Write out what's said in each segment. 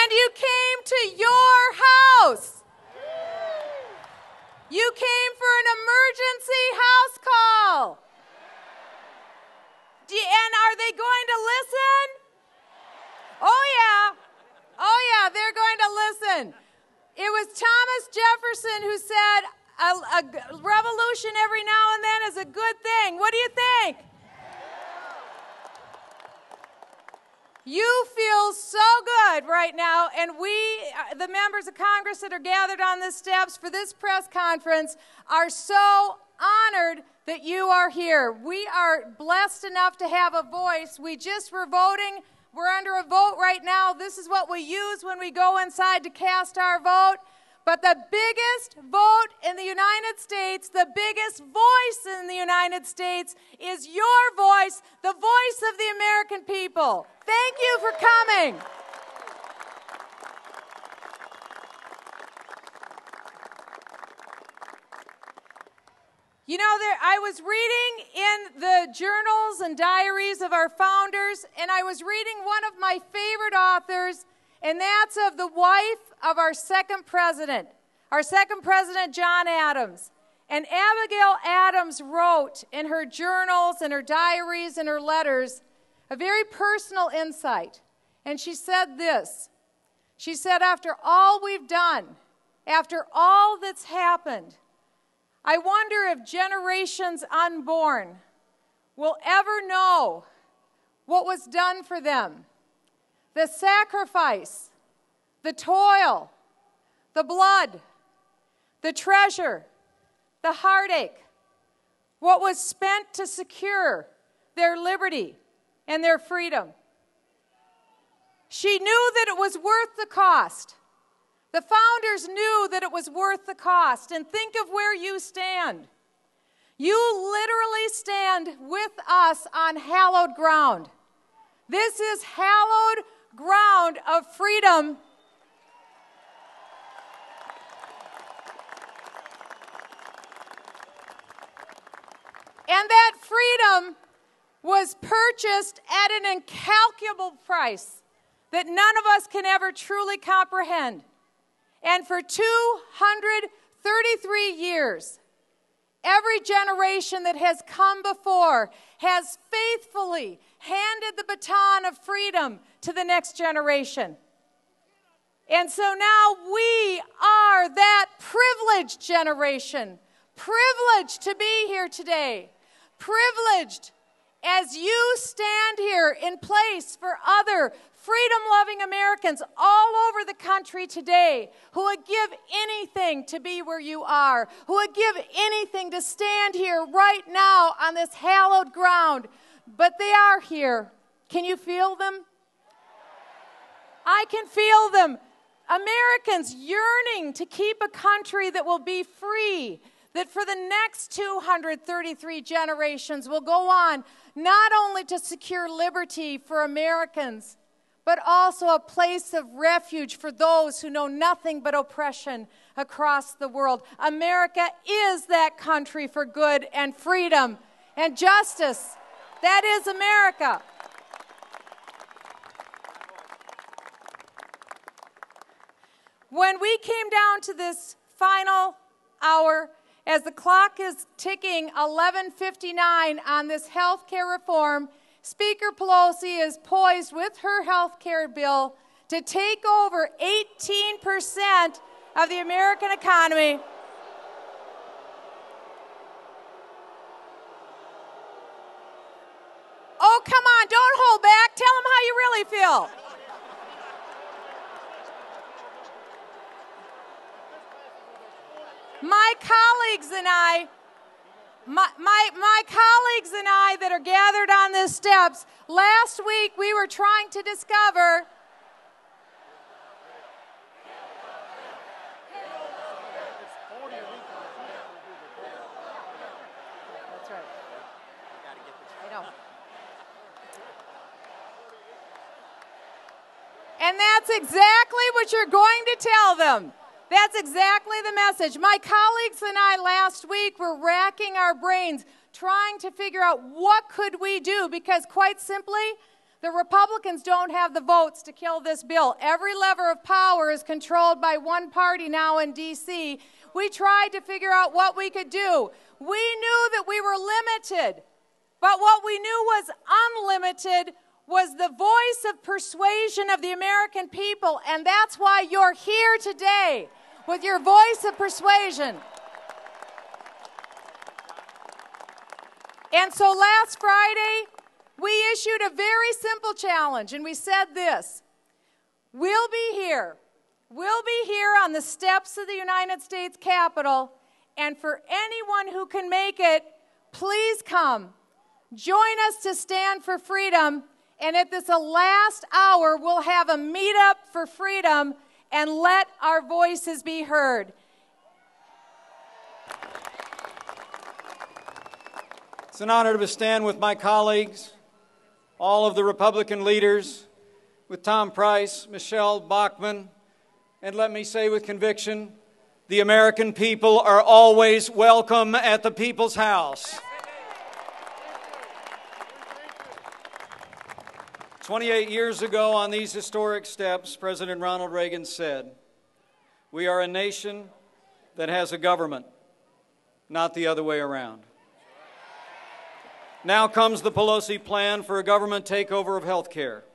And you came to your house. You came for an emergency house call. And are they going to listen? Oh, yeah. Oh, yeah, they're going to listen. It was Thomas Jefferson who said, a revolution every now and then is a good thing. What do you think? You feel so good right now, and we, the members of Congress that are gathered on the steps for this press conference, are so honored that you are here. We are blessed enough to have a voice. We just were voting. We're under a vote right now. This is what we use when we go inside to cast our vote. But the biggest vote in the United States, the biggest voice in the United States is your voice, the voice of the American people. Thank you for coming. You know, I was reading in the journals and diaries of our founders, and I was reading one of my favorite authors, and that's of the wife of our second president, John Adams. And Abigail Adams wrote in her journals and her diaries and her letters a very personal insight. And she said this. She said, after all we've done, after all that's happened, I wonder if generations unborn will ever know what was done for them. The sacrifice, the toil, the blood, the treasure, the heartache, what was spent to secure their liberty and their freedom. She knew that it was worth the cost. The founders knew that it was worth the cost. And think of where you stand. You literally stand with us on hallowed ground. This is hallowed ground of freedom. And that freedom was purchased at an incalculable price that none of us can ever truly comprehend. And for 233 years, every generation that has come before has faithfully handed the baton of freedom to the next generation. And so now we are that privileged generation, privileged to be here today, privileged as you stand here in place for other freedom-loving Americans all over the country today who would give anything to be where you are, who would give anything to stand here right now on this hallowed ground. But they are here. Can you feel them? I can feel them. Americans yearning to keep a country that will be free, that for the next 233 generations will go on not only to secure liberty for Americans, but also a place of refuge for those who know nothing but oppression across the world. America is that country for good and freedom and justice. That is America. When we came down to this final hour, as the clock is ticking 11:59 on this health care reform, Speaker Pelosi is poised with her health care bill to take over 18% of the American economy. Oh, come on, don't hold back. Tell them how you really feel. My colleagues and I that are gathered on these steps, last week we were trying to discover That's right. I know. And that's exactly what you're going to tell them. That's exactly the message. My colleagues and I last week were racking our brains trying to figure out what could we do, because quite simply, The Republicans don't have the votes to kill this bill. Every lever of power is controlled by one party now in D.C. We tried to figure out what we could do. We knew that we were limited, but what we knew was unlimited was the voice of persuasion of the American people, and that's why you're here today with your voice of persuasion. And so last Friday, we issued a very simple challenge, and we said this: we'll be here on the steps of the United States Capitol, and for anyone who can make it, please come. Join us to stand for freedom, and at this last hour, we'll have a meetup for freedom, and let our voices be heard. It's an honor to stand with my colleagues, all of the Republican leaders, with Tom Price, Michelle Bachmann, and let me say with conviction, the American people are always welcome at the People's House. 28 years ago on these historic steps, President Ronald Reagan said, "We are a nation that has a government, not the other way around." Now comes the Pelosi plan for a government takeover of health care.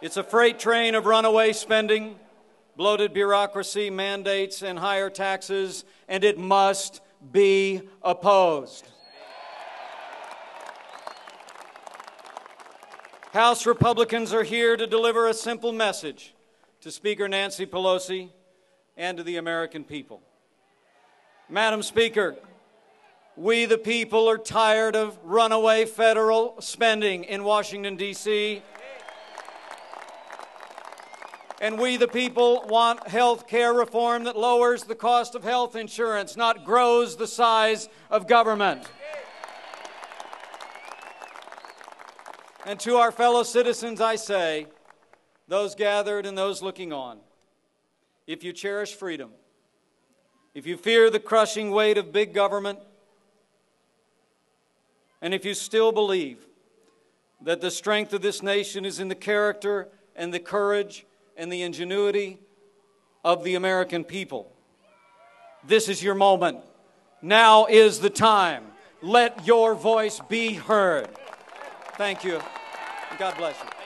It's a freight train of runaway spending, bloated bureaucracy, mandates, and higher taxes, and it must be opposed. House Republicans are here to deliver a simple message to Speaker Nancy Pelosi and to the American people. Madam Speaker, we the people are tired of runaway federal spending in Washington, D.C. And we the people want health care reform that lowers the cost of health insurance, not grows the size of government. And to our fellow citizens I say, those gathered and those looking on, if you cherish freedom, if you fear the crushing weight of big government, and if you still believe that the strength of this nation is in the character and the courage and the ingenuity of the American people, this is your moment. Now is the time. Let your voice be heard. Thank you. God bless you.